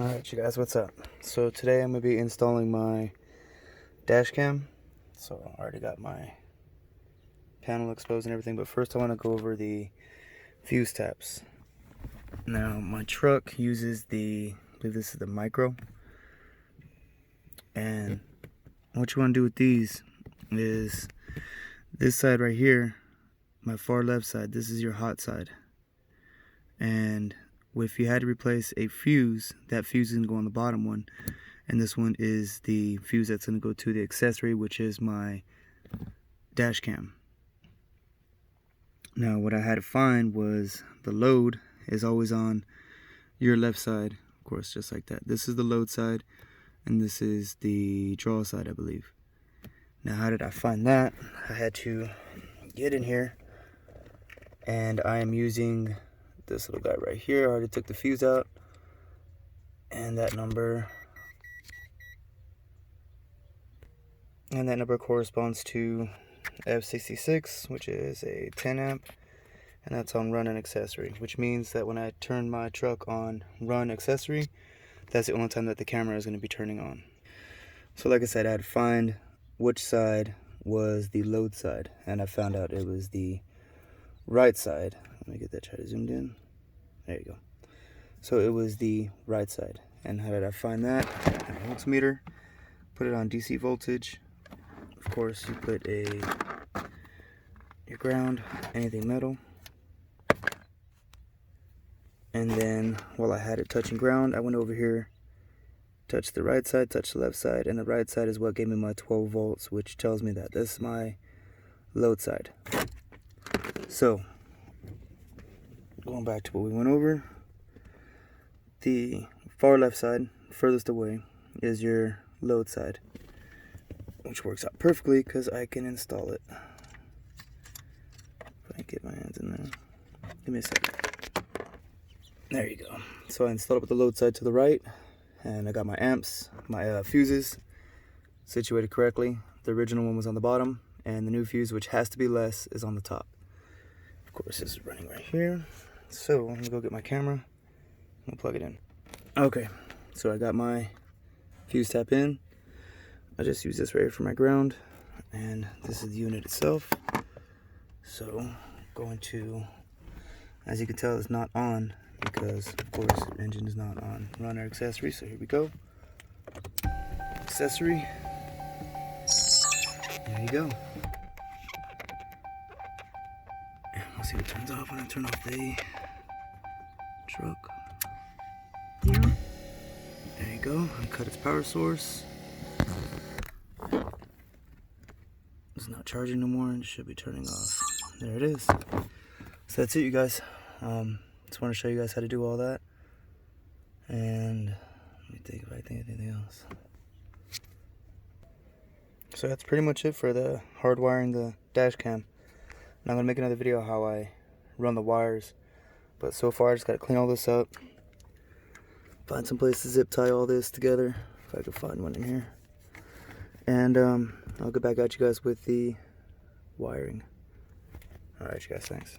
Alright you guys, what's up? So today I'm going to be installing my dash cam. So I already got my panel exposed and everything, but first I want to go over the fuse taps. Now my truck uses I believe this is the micro, and what you want to do with these is this side right here, my far left side, this is your hot side, and if you had to replace a fuse, that fuse is going to go on the bottom one, and this one is the fuse that's going to go to the accessory, which is my dash cam. Now what I had to find was the load is always on your left side, of course, just like that. This is the load side and this is the draw side, I believe. Now how did I find that? I had to get in here, and I am using this little guy right here. I already took the fuse out, and that number corresponds to F66, which is a 10 amp, and that's on run and accessory, which means that when I turn my truck on run accessory, that's the only time that the camera is going to be turning on. So like I said, I had to find which side was the load side, and I found out it was the right side. Let me get that chart zoomed in. There you go. So it was the right side. And how did I find that? An voltmeter, put it on DC voltage. Of course, you put your ground, anything metal. And then while I had it touching ground, I went over here, touched the right side, touched the left side, and the right side is what gave me my 12 volts, which tells me that this is my load side. So going back to what we went over, the far left side, furthest away, is your load side, which works out perfectly because I can install it. If I can get my hands in there. Give me a second. There you go. So I installed it with the load side to the right, and I got my amps, my fuses situated correctly. The original one was on the bottom, and the new fuse, which has to be less, is on the top. Of course, this is running right here. So I'm gonna go get my camera and plug it in. Okay, so I got my fuse tap in. I just use this right here for my ground, and this is the unit itself. So going to, as you can tell, it's not on because of course the engine is not on run or accessory. So here we go. Accessory. There you go. Let's see what turns off when I turn off the truck. Yeah. There you go. Uncut its power source. It's not charging no more and it should be turning off. There it is. So that's it, you guys. Just want to show you guys how to do all that. And let me think if I think anything else. So that's pretty much it for the hardwiring the dash cam. And I'm going to make another video how I run the wires. But so far I just got to clean all this up. Find some place to zip tie all this together, if I can find one in here. And I'll get back at you guys with the wiring. Alright you guys, thanks.